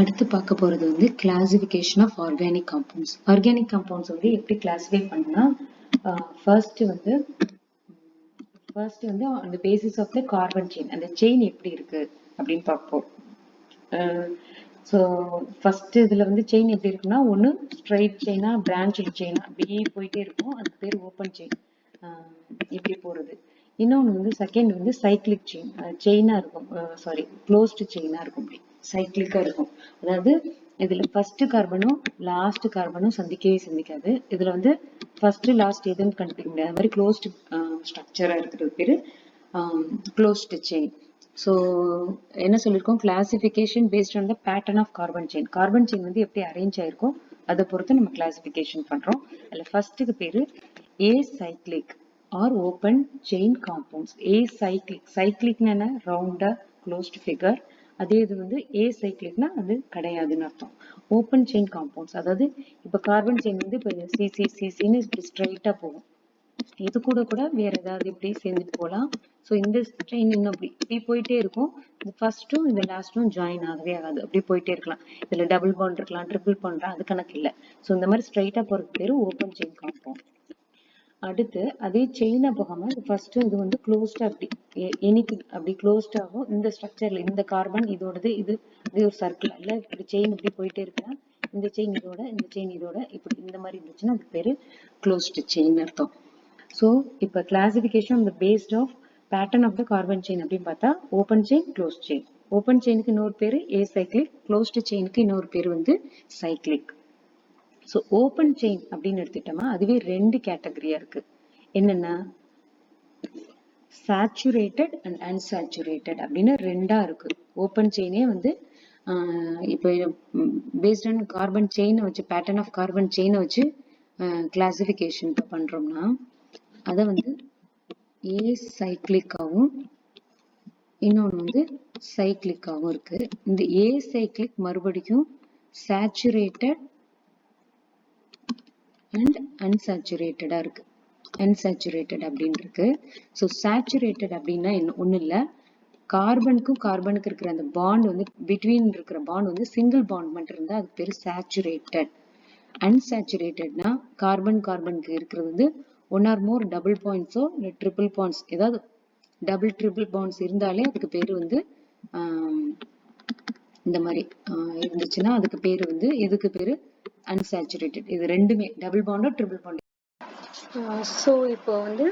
அடுத்து பார்க்க போறது வந்து classification of organic compounds. Organic compounds வந்து எப்படி கிளாசிஃபை பண்ணா ஃபர்ஸ்ட் வந்து அந்த basis of the carbon chain, அந்த செயின் எப்படி இருக்கு அப்படின்னு பார்ப்போம். ஸோ ஃபர்ஸ்ட் இதுல வந்து செயின் எப்படி இருக்குன்னா, ஒன்று ஸ்ட்ரைட் செயினா பிரான்ச் செயினா அப்படியே போயிட்டே இருக்கும், அதுக்கு பேர் ஓப்பன் செயின், இப்படி போறது. இன்னொன்று வந்து செகண்ட் வந்து சைக்கிளிக் செயின், செயினா இருக்கும், சாரி க்ளோஸ்டு செயினா இருக்கும், இப்படி சைக்கிளிக்கா இருக்கும். அதாவது இதுல ஃபர்ஸ்ட் கார்பனும் லாஸ்ட் கார்பனும் சந்திக்கவே சந்திக்காது. இதுல வந்து ஃபர்ஸ்ட் லாஸ்ட் எதுன்னு கண்டுபிடிக்க முடியாது, அது மாதிரி க்ளோஸ்டு ஸ்ட்ரக்சரா இருக்கிறது பேரு க்ளோஸ்டு செயின். ஸோ என்ன சொல்லியிருக்கோம், classification based on the pattern of carbon chain. Carbon chain வந்து எப்படி அரேஞ்ச் ஆயிருக்கும் அதை பொறுத்து நம்ம கிளாசிஃபிகேஷன் பண்றோம். அதுல ஃபர்ஸ்ட்டுக்கு பேரு acyclic or open chain compounds. Acyclic, சைக்ளிக்னா என்ன, ரவுண்டா க்ளோஸ்டு ஃபிகர். அதே இது வந்து ஏ சைக்ளிக்னா அது கிடையாதுன்னு அர்த்தம். ஓப்பன் செயின் காம்பவுண்ட்ஸ், அதாவது இப்ப கார்பன் செயின் வந்து இப்போ சிசி சிசின்னு ஸ்ட்ரைட்டா போகும், இது கூட கூட வேற ஏதாவது இப்படி சேர்ந்துட்டு போகலாம். ஸோ இந்த செயின் இன்னும் இப்படி போயிட்டே இருக்கும். இந்த ஃபர்ஸ்ட்டும் இந்த லாஸ்ட்டும் ஜாயின் ஆகவே ஆகாது, அப்படி போயிட்டே இருக்கலாம். இதுல டபுள் பாண்ட் இருக்கலாம், ட்ரிபிள் பாண்ட், அது கணக்கு இல்லை. ஸோ இந்த மாதிரி ஸ்ட்ரைட்டா போறதுக்கு பேரு ஓப்பன் செயின் காம்பவுண்ட். அடுத்து அதே செயினா போகாம ஃபர்ஸ்ட் இது வந்து க்ளோஸ்டா அப்படி எனிதிங் அப்படி க்ளோஸ்ட் ஆகும். இந்த ஸ்ட்ரக்சர்ல இந்த கார்பன் இதோடது, இது ஒரு சர்க்கிள் இல்ல, இப்படி செயின் இப்படி போயிட்டே இருக்கலாம். இந்த செயின் இதோட, இந்த செயின் இதோட, இப்படி இந்த மாதிரி இருந்துச்சுன்னா அது பேரு க்ளோஸ்டு செயின் அர்த்தம். ஸோ இப்போ classification based of pattern of the carbon chain அப்படின்னு பார்த்தா open chain, close chain. Open செயினுக்கு இன்னொரு பேரு ஏ சைக்ளிக், க்ளோஸ்டு செயினுக்கு இன்னொரு பேரு வந்து சைக்ளிக். ஸோ ஓப்பன் செயின் அப்படின்னு எடுத்துட்டோமா, அதுவே ரெண்டு கேட்டகரியா இருக்கு. என்னன்னா சேச்சுரேட்டட் அண்ட் அன்சேச்சுரேட்டட் அப்படின்னு ரெண்டா இருக்கு. ஓப்பன் செயினே வந்து இப்போ பேஸ்ட் ஆன் கார்பன் செயினை வச்சு, பேட்டர்ன் ஆஃப் கார்பன் செயினை வச்சு கிளாசிஃபிகேஷன் பண்றோம்னா அதை வந்து ஏ சைக்ளிக்காவும் இன்னொன்று வந்து சைக்ளிக்காவும் இருக்கு. இந்த ஏ சைக்ளிக் மறுபடியும் சேச்சுரேட்டட் அண்ட் அன்சேச்சுரேட்டடா இருக்கு. அன்சேச்சுரேட்டட் அப்படின்னு இருக்கு. ஸோ சேச்சுரேட்டட் அப்படின்னா ஒன்றும் இல்லை, கார்பனுக்கும் கார்பனுக்கு இருக்கிற அந்த பாண்ட் வந்து பிட்வீன் இருக்கிற பாண்ட் வந்து சிங்கிள் பாண்ட் மட்டும் இருந்தா அது பேரு சேச்சுரேட்டட். அன்சேச்சுரேட்டட்னா கார்பன் கார்பனுக்கு இருக்கிறது வந்து ஒன் ஆர் மோர் டபுள் பாயிண்ட்ஸோ இல்லை ட்ரிபிள் பாயிண்ட்ஸ், ஏதாவது டபுள் ட்ரிபிள் பாயிண்ட்ஸ் இருந்தாலே அதுக்கு பேரு வந்து இந்த மாதிரி இருந்துச்சுன்னா அதுக்கு பேரு வந்து, இதுக்கு பேரு அன்சேச்சுரேட்டட். இது ரெண்டுமே டபுள் பாண்டோ ட்ரிபிள் பாண்டோ. ஸோ இப்போ வந்து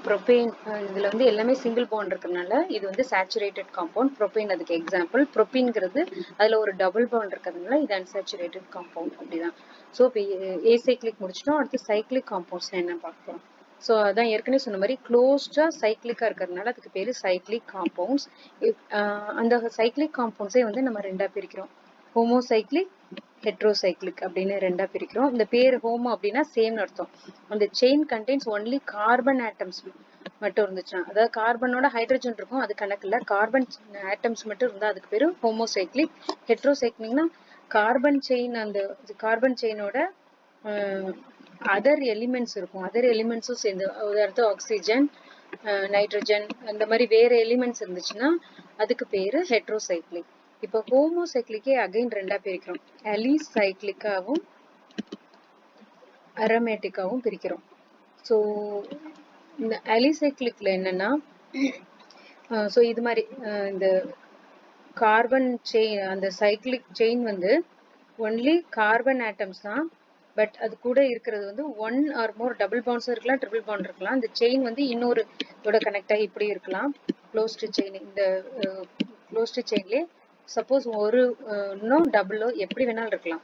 ப்ரொபேன், இதுல வந்து எல்லாமே சிங்கிள் பாண்ட் இருக்கிறதுனால இது வந்து சேச்சுரேட்டட் காம்பவுண்ட். ப்ரொபேன் அதுக்கு எக்ஸாம்பிள். ப்ரொபீன்ங்கிறது அதுல ஒரு டபுள் பாண்ட் இருக்கிறதுனால இது அன்சேச்சுரேட்டட் காம்பவுண்ட் அப்படிதான். ஸோ இப்போ ஏ சைக்ளிக் முடிச்சிட்டோம், அடுத்து சைக்ளிக் காம்பவுண்ட்ஸ் என்ன பார்க்கலாம். ஸோ அதான் ஏற்கனவே சொன்ன மாதிரி க்ளோஸ்டா சைக்ளிக்கா இருக்கிறதுனால அதுக்கு பேரு சைக்ளிக் காம்பவுண்ட்ஸ். அந்த சைக்ளிக் காம்பவுண்ட்ஸே வந்து நம்ம ரெண்டா பிரிக்கிறோம், ஹோமோசைக்ளிக், ஹெட்ரோசைக்ளிக் அப்படின்னு ரெண்டா பிரிக்கிறோம். இந்த பேர் ஹோமோ அப்படின்னா சேம் அர்த்தம். அந்த chain contains only carbon atoms மட்டும் இருந்துச்சுன்னா, அதாவது கார்பனோட ஹைட்ரஜன் இருக்கும் அது கணக்கு இல்ல, கார்பன் ஆட்டம்ஸ் மட்டும் இருந்தா அதுக்கு பேரு ஹோமோசைக்ளிக். ஹெட்ரோசைக்ளிக்னா கார்பன் செயின், அந்த கார்பன் செயினோட அதர் எலிமெண்ட்ஸ் இருக்கும், அதர் எலிமெண்ட்ஸும் சேர்ந்து, உதாரணத்துக்கு ஆக்சிஜன், நைட்ரஜன், அந்த மாதிரி வேற எலிமெண்ட்ஸ் இருந்துச்சுன்னா அதுக்கு பேரு ஹெட்ரோசைக்ளிக். இப்போ ஹோமோசைக்ளிக்கே அகைன் ரெண்டா பிரிக்கிறோம், அலிசைக்ளிக்காவும் அரோமேட்டிக்காவும் பிரிக்கிறோம். ஸோ இந்த அலிசைக்ளிக்ல என்னன்னா, ஸோ இது மாதிரி இந்த கார்பன் செயின், அந்த சைக்ளிக் செயின் வந்து ஒன்லி கார்பன் ஆட்டம்ஸ் தான், பட் அது கூட இருக்கிறது வந்து ஒன் ஆர் மோர் டபுள் பாண்ட்ஸும் இருக்கலாம், ட்ரிபிள் பாண்ட் இருக்கலாம். இந்த செயின் வந்து இன்னொரு இதோட கனெக்ட் ஆகி இப்படி இருக்கலாம். க்ளோஸ்டு செயின், இந்த க்ளோஸ்டு செயின்லேயே சப்போஸ் ஒரு இன்னும் டபுளோ எப்படி வேணாலும் இருக்கலாம்.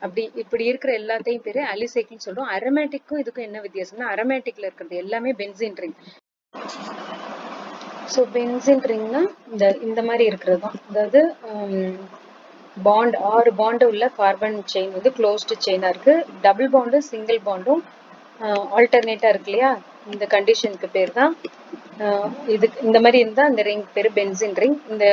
அப்படி இப்படி இருக்கிற எல்லாத்தையும் பேரு அலிசைக்ளிக் சொல்றோம். அரோமேட்டிக்கும் இதுக்கும் என்ன வித்தியாசம்னா, அரோமேட்டிக்ல இருக்கிறது எல்லாமே பென்சீன் ரிங். ஸோ பென்சீன் ரிங்னா இந்த மாதிரி இருக்கிறது தான். அதாவது பாண்ட் 6 பாண்டு உள்ள கார்பன் செயின் வந்து க்ளோஸ்டு செயினா இருக்கு. டபுள் பாண்டும் சிங்கிள் பாண்டும் ஆல்டர்னேட்டா இருக்கு இல்லையா, இந்த கண்டிஷனுக்கு பேர் தான் இது. இந்த மாதிரி இருந்தா அந்த ரிங் பேரு பென்சீன் ரிங். இந்த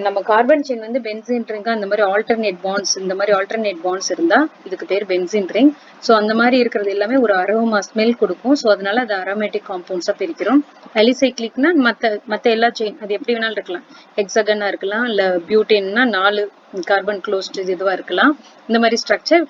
நம்ம கார்பன் செயின் வந்து பென்சீன் ரிங்கா அந்த மாதிரி ஆல்டர்னேட் பாண்ட்ஸ், இந்த மாதிரி ஆல்டர்னேட் பாண்ட்ஸ் இருந்தா இதுக்கு பேர் பென்சீன் ரிங். ஸோ அந்த மாதிரி இருக்கிறது எல்லாமே ஒரு அரோமா ஸ்மெல் கொடுக்கும். ஸோ அதனால அது அரோமேட்டிக் காம்பவுண்ட்ஸா பிரிக்கிறோம். அலிசைக்ளிக்னா மற்ற எல்லா செயின் அது எப்படி வேணாலும் இருக்கலாம், ஹெக்ஸகனா இருக்கலாம், இல்ல பியூட்டேன்னா 4 கார்பன் க்ளோஸ்ட் இதுவா இருக்கலாம். இந்த மாதிரி ஸ்ட்ரக்சர்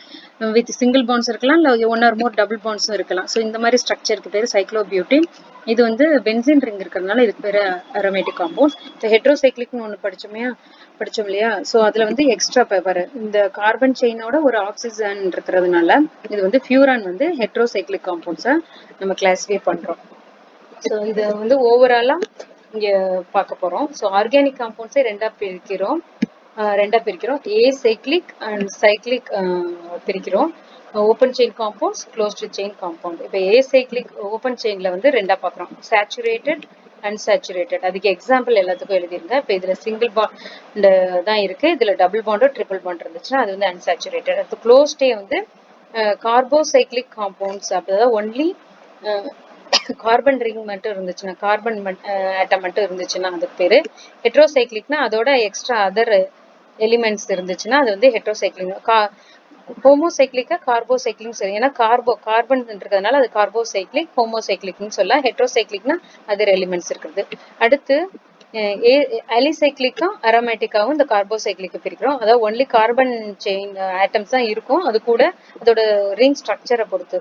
வித் சிங்கிள் பாண்ட்ஸ் இருக்கலாம், இல்லை ஒன் ஆர் மோர் டபுள் பாண்ட்ஸும் இருக்கலாம். ஸோ இந்த மாதிரி ஸ்ட்ரக்சருக்கு பேர் சைக்ளோபியூட்டின். இது வந்து பென்சின் ரிங் இருக்கிறதுனால இதுக்கு பேர் அரோமேட்டிக் காம்பவுண்ட்ஸ். இப்போ ஹெட்ரோசைக்ளிக்னு ஒன்று படிச்சோம் இல்லையா? ஸோ அதில் வந்து எக்ஸ்ட்ரா பேப்பர் இந்த கார்பன் செயினோட ஒரு ஆக்சிஜன் இருக்கிறதுனால இது வந்து ஃபியூரான் வந்து ஹெட்ரோசைக்ளிக் காம்பவுண்ட்ஸை நம்ம கிளாஸிஃபை பண்ணுறோம். ஸோ இதை வந்து ஓவராலா இங்க பார்க்க போறோம். ஸோ ஆர்கானிக் காம்பவுண்ட்ஸை ரெண்டா பிரிக்கிறோம். ஏ சைக்ளிக் அண்ட் சைக்ளிக் பிரிக்கிறோம். Open chain compounds, closed chain compound. இப்போ ஏ சைக்ளிக் ஓப்பன் செயின்ல வந்து ரெண்டா பார்க்குறோம், சேச்சுரேட்டட் அன்சேச்சுரேட்டட். அதுக்கு எக்ஸாம்பிள் எல்லாத்துக்கும் எழுதிருங்க. இப்போ இதுல சிங்கிள் பாண்ட் தான் இருக்கு, இதுல டபுள் பாண்டோ ட்ரிபிள் பாண்ட் இருந்துச்சுன்னா அது வந்து அன்சேச்சுரேட்டட். அது க்ளோஸ்டே வந்து கார்போசைக்ளிக் காம்பவுண்ட்ஸ், அப்படிதான் ஒன்லி கார்பன் ரிங் மட்டும் இருந்துச்சுன்னா, கார்பன் ஆட்டம் மட்டும் இருந்துச்சுன்னா அதுக்கு பேரு. ஹெட்ரோசைக்ளிக்னா அதோட எக்ஸ்ட்ரா அதர் எலிமெண்ட்ஸ் இருந்துச்சுன்னா அது வந்து ஹெட்ரோசைக்ளிக். ஹோமோசைக்ளிக்கா கார்போசைக்ளிக் சொல்லி, ஏன்னா கார்பன் இருக்கிறதுனால அது கார்போசைக்ளிக், ஹோமோசைக்ளிக்னு சொல்ல. ஹெட்ரோசைக்ளிக்னா அதர் எலிமெண்ட்ஸ் இருக்குது. அடுத்து அலிசைக்ளிக்கா அரோமேட்டிக்காவும் இந்த கார்போசைக்ளிக்கு பிரிக்கிறோம். அதாவது ஒன்லி கார்பன் செயின் ஆட்டம்ஸ் தான் இருக்கும், அது கூட அதோட ரிங் ஸ்ட்ரக்சரை பொறுத்து.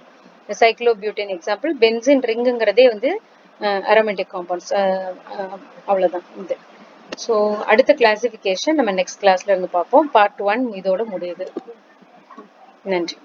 சைக்ளோபியூட்டின் எக்ஸாம்பிள். பென்சின் ரிங்குங்கிறதே வந்து அரோமேட்டிக் காம்பவுண்ட்ஸ். அவ்வளவுதான் இது. ஸோ அடுத்த கிளாசிஃபிகேஷன் நம்ம நெக்ஸ்ட் கிளாஸ்ல இருந்து பார்ப்போம். பார்ட் 1 இதோட முடியுது. நன்றி.